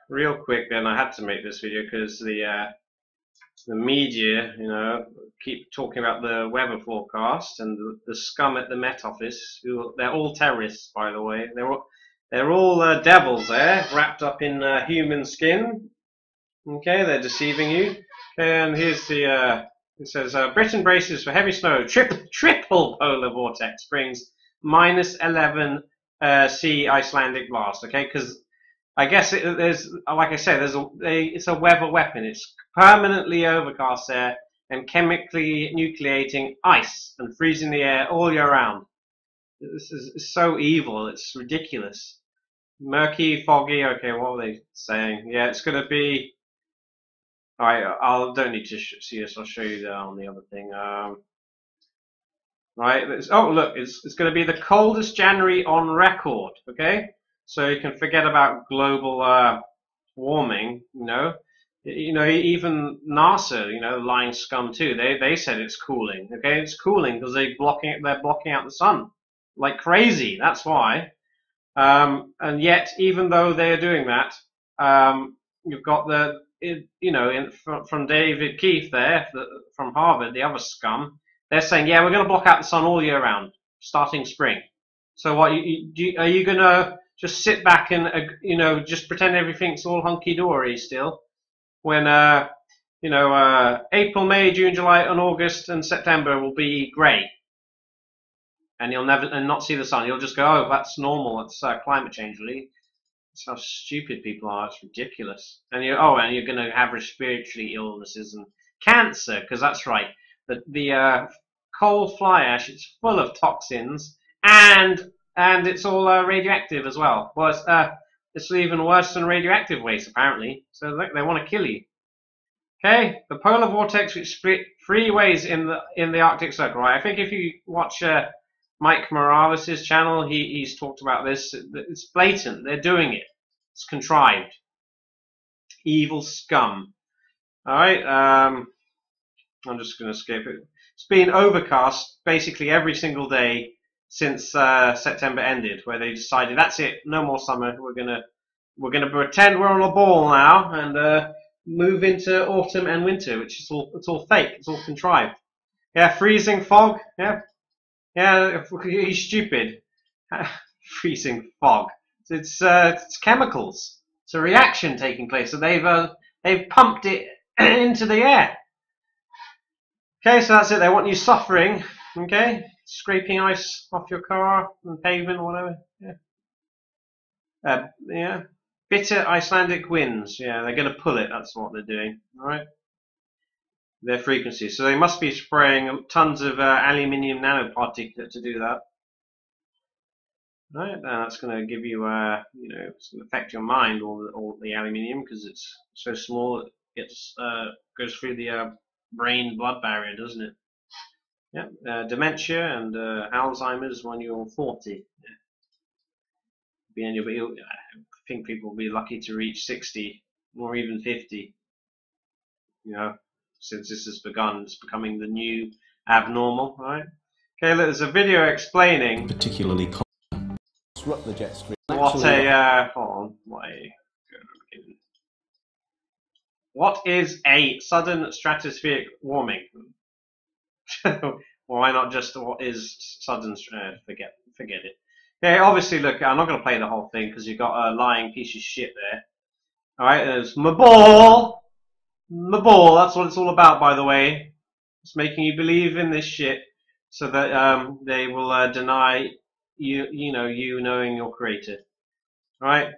real quick then, I had to make this video because the media, keep talking about the weather forecast and the scum at the Met Office. They're all terrorists, by the way. They're all devils there, wrapped up in human skin. Okay, they're deceiving you. Okay, and here's the. It says Britain braces for heavy snow. Triple polar vortex brings -11 C Icelandic blast. Okay, because I guess there's, like I said, it's a weather weapon. It's permanently overcast there and chemically nucleating ice and freezing the air all year round. This is so evil. It's ridiculous. Murky, foggy. Okay, what were they saying? Yeah, it's going to be. All right, I don't need to see this. I'll show you that on the other thing. Right. Oh, look, it's going to be the coldest January on record. Okay, so you can forget about global warming. Even NASA, lying scum too. They said it's cooling. Okay, it's cooling because they're blocking out the sun like crazy. That's why. And yet, even though they're doing that, you've got from David Keefe there, from Harvard, the other scum. They're saying, yeah, we're going to block out the sun all year round, starting spring. So what? Are you going to just sit back and just pretend everything's all hunky dory still? When April, May, June, July, and August and September will be grey, and you'll not see the sun. You'll just go, oh, that's normal. It's climate change, really. That's how stupid people are. It's ridiculous. And you're going to have respiratory illnesses and cancer, because that's right. The coal fly ash, it's full of toxins, and it's all radioactive as well. Well, it's even worse than radioactive waste, apparently. So they want to kill you. Okay, the polar vortex, which split 3 ways in the Arctic Circle. Right? I think if you watch Mike Morales' channel, he's talked about this. It's blatant. They're doing it. It's contrived. Evil scum. All right. I'm just going to skip it. It's been overcast basically every single day since September ended, where they decided that's it, no more summer. We're gonna pretend we're on a ball now and move into autumn and winter, which is all fake. It's all contrived. Yeah, freezing fog. Yeah, he's stupid. Freezing fog. It's chemicals. It's a reaction taking place. So they've pumped it into the air. Okay, so that's it. They want you suffering. Okay, scraping ice off your car and pavement or whatever. Yeah. Bitter Icelandic winds. Yeah, they're going to pull it. That's what they're doing. All right. Their frequency. So they must be spraying tons of aluminium nanoparticulate to do that. All right. That's going to give you, it's going to affect your mind. All the aluminium, because it's so small. It goes through the brain-blood barrier, doesn't it? Yeah. Dementia and Alzheimer's when you're 40. Yeah. I think people will be lucky to reach 60 or even 50. Since this has begun, it's becoming the new abnormal, right? Okay, look, there's a video explaining particularly disrupt the jet stream. What is a sudden stratospheric warming? Why not just what is sudden? Forget it. Okay, obviously, look, I'm not going to play the whole thing because you've got a lying piece of shit there. All right, there's my ball. That's what it's all about, by the way. It's making you believe in this shit so that they will deny you knowing your creator. All right.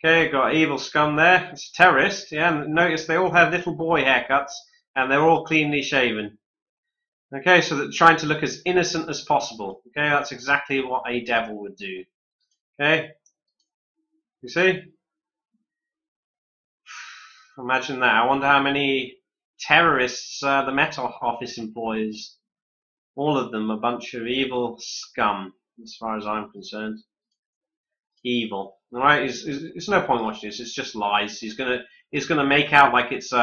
Okay, got evil scum there. It's a terrorist. Yeah, and notice they all have little boy haircuts and they're all cleanly shaven. Okay, so they're trying to look as innocent as possible. Okay, that's exactly what a devil would do. Okay, you see? Imagine that. I wonder how many terrorists the Met Office employs. All of them, a bunch of evil scum, as far as I'm concerned. Evil. All right, it's no point watching this. It's just lies. He's gonna make out like it's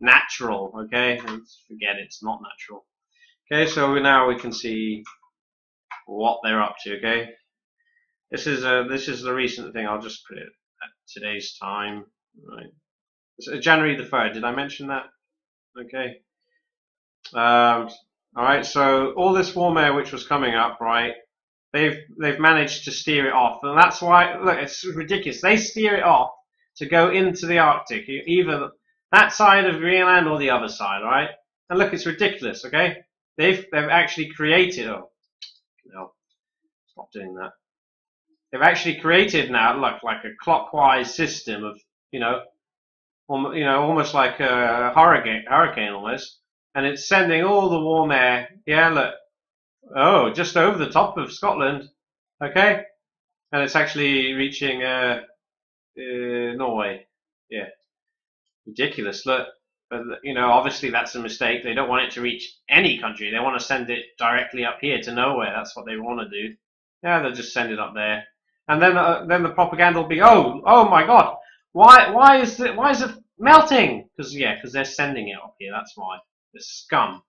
natural. Okay, forget it. It's not natural. Okay, so now we can see what they're up to. Okay, this is the recent thing. I'll just put it at today's time. Right. So January the 3rd. Did I mention that? Okay. All right. So all this warm air which was coming up, right? They've managed to steer it off, and that's why. Look, it's ridiculous. They steer it off to go into the Arctic, either that side of Greenland or the other side, right? And look, it's ridiculous. Okay, they've actually created. Oh, no, stop doing that. They've actually created now, like a clockwise system of, almost like a hurricane almost, and it's sending all the warm air. Yeah, look. Oh, just over the top of Scotland. Okay, and it's actually reaching Norway. Yeah, ridiculous. Look, but obviously that's a mistake. They don't want it to reach any country. They want to send it directly up here to nowhere. That's what they want to do. Yeah, they'll just send it up there, and then the propaganda will be, oh my God, why is it melting? Because they're sending it up here. That's why. The scum.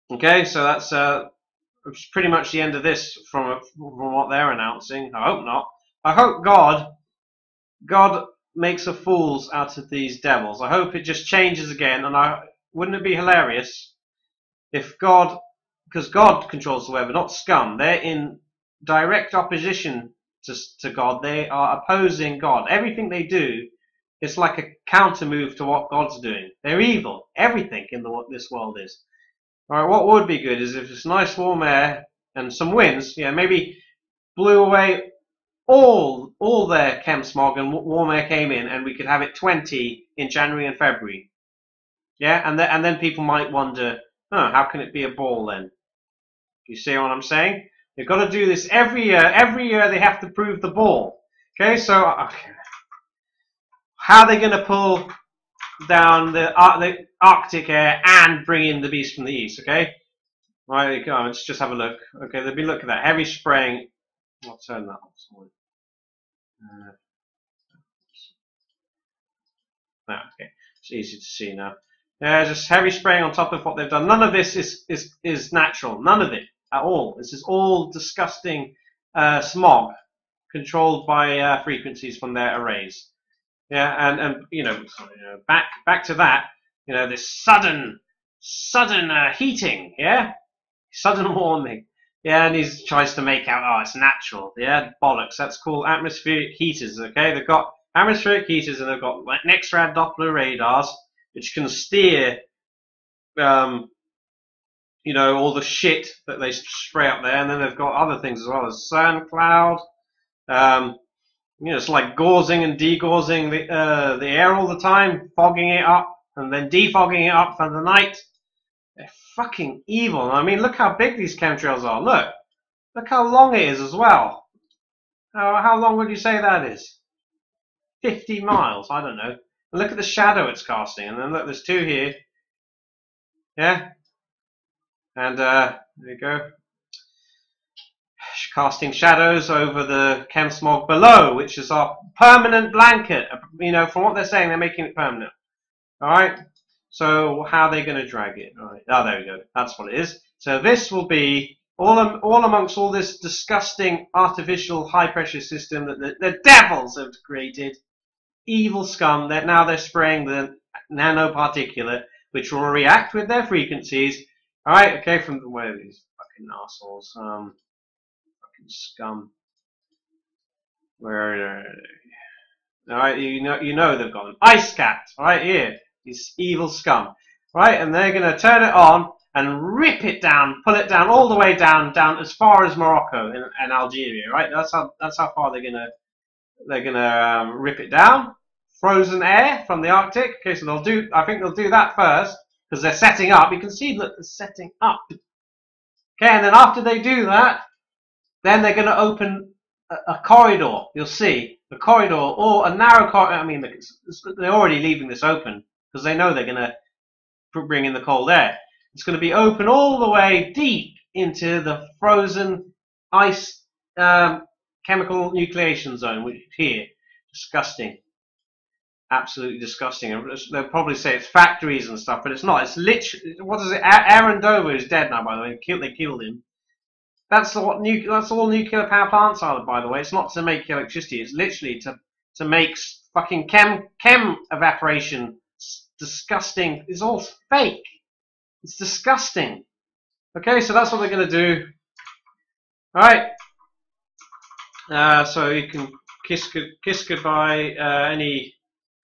Okay, so that's pretty much the end of this from what they're announcing. I hope not. I hope God makes a fools out of these devils. I hope it just changes again. And wouldn't it be hilarious if God, because God controls the weather, not scum. They're in direct opposition to God. They are opposing God. Everything they do is like a counter move to what God's doing. They're evil. Everything in this world is. All right, what would be good is if it's nice warm air and some winds, maybe blew away all their chem smog and warm air came in, and we could have it 20 in January and February. Yeah, and then people might wonder, how can it be a ball then? You see what I'm saying? They've got to do this every year. Every year they have to prove the ball. Okay, so how are they going to pull down the Arctic air and bring in the beast from the east? Okay, right. Let's just have a look. Okay, they've been looking at that heavy spraying. I'll turn that off. Okay, it's easy to see now. Just heavy spraying on top of what they've done. None of this is natural. None of it at all. This is all disgusting smog controlled by frequencies from their arrays. Yeah, and back to that. This sudden heating. Yeah, sudden warming. Yeah, and he tries to make out, it's natural. Yeah, bollocks. That's called atmospheric heaters. Okay, they've got atmospheric heaters, and they've got next-rad Doppler radars, which can steer, all the shit that they spray up there. And then they've got other things as well as sun cloud. It's like gauzing and degaussing the air all the time, fogging it up, and then defogging it up for the night. They're fucking evil. I mean, look how big these chemtrails are. Look how long it is as well. How long would you say that is? 50 miles, I don't know. And look at the shadow it's casting. And then look, there's two here. Yeah? And there you go. Casting shadows over the chem smog below, which is our permanent blanket. From what they're saying, they're making it permanent. Alright? So how are they going to drag it? All right. Oh, there we go. That's what it is. So this will be all amongst all this disgusting artificial high-pressure system that the devils have created. Evil scum. Now they're spraying the nanoparticulate, which will react with their frequencies. All right. Okay. From where are these fucking assholes? Fucking scum. Where? All right. You know they've got an ice cat right here. These evil scum, right? And they're going to turn it on and rip it down, pull it down all the way down as far as Morocco and Algeria, right? That's how far they're gonna rip it down. Frozen air from the Arctic. Okay, so I think they'll do that first because they're setting up. You can see that they're setting up. Okay, and then after they do that, then they're going to open a corridor. You'll see a corridor or a narrow corridor. I mean, they're already leaving this open, because they know they're going to bring in the cold air. It's going to be open all the way deep into the frozen ice chemical nucleation zone, which is here. Disgusting. Absolutely disgusting. They'll probably say it's factories and stuff, but it's not. It's literally, what is it? Aaron Dover is dead now, by the way. They killed him. That's all nuclear power plants are, by the way. It's not to make electricity. It's literally to make fucking chem evaporation. It's disgusting. It's all fake. It's disgusting. Okay, so that's what they're going to do. Alright. So you can kiss goodbye any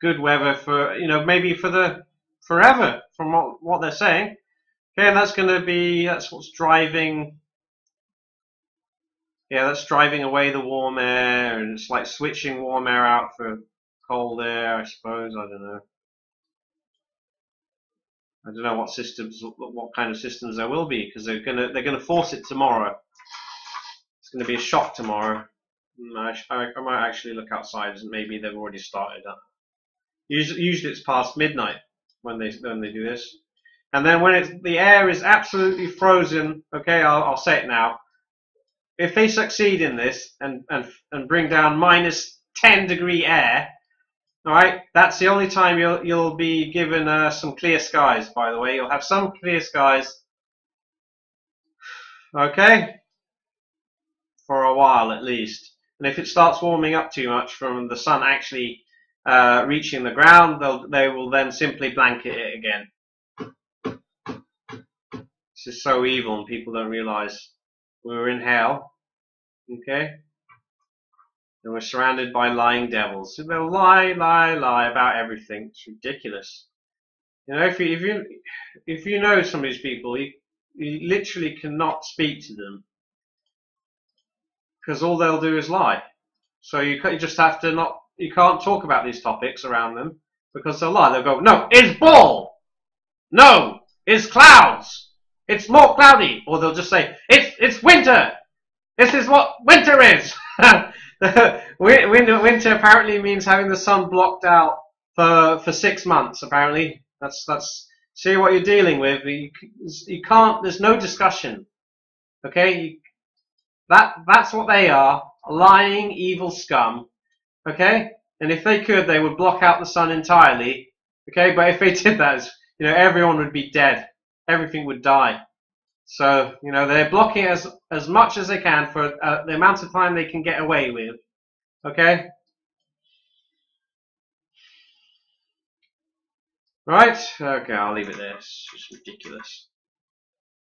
good weather for, maybe for the forever, from what they're saying. Okay, and that's what's driving. Yeah, that's driving away the warm air, and it's like switching warm air out for cold air, I suppose. I don't know. I don't know what kind of systems there will be, because they're gonna force it tomorrow. It's gonna be a shock tomorrow. I might actually look outside, and maybe they've already started that. Usually it's past midnight when they do this, and then when the air is absolutely frozen. Okay, I'll say it now. If they succeed in this and bring down -10-degree air, all right, that's the only time you'll be given some clear skies. By the way, you'll have some clear skies. Okay, for a while at least. And if it starts warming up too much from the sun actually reaching the ground, they will then simply blanket it again. This is so evil, and people don't realize we're in hell. Okay, and we're surrounded by lying devils. So they'll lie about everything. It's ridiculous. If you know some of these people, you literally cannot speak to them, because all they'll do is lie. So you just have to you can't talk about these topics around them, because they'll lie. They'll go, no, it's ball. No, it's clouds. It's more cloudy. Or they'll just say, it's winter. This is what winter is. Winter apparently means having the sun blocked out for 6 months. Apparently, that's see what you're dealing with. You can't. There's no discussion. Okay, that's what they are. Lying, evil scum. Okay, and if they could, they would block out the sun entirely. Okay, but if they did that, everyone would be dead. Everything would die. So, they're blocking as much as they can for the amount of time they can get away with. Okay? Right? Okay, I'll leave it there. It's just ridiculous.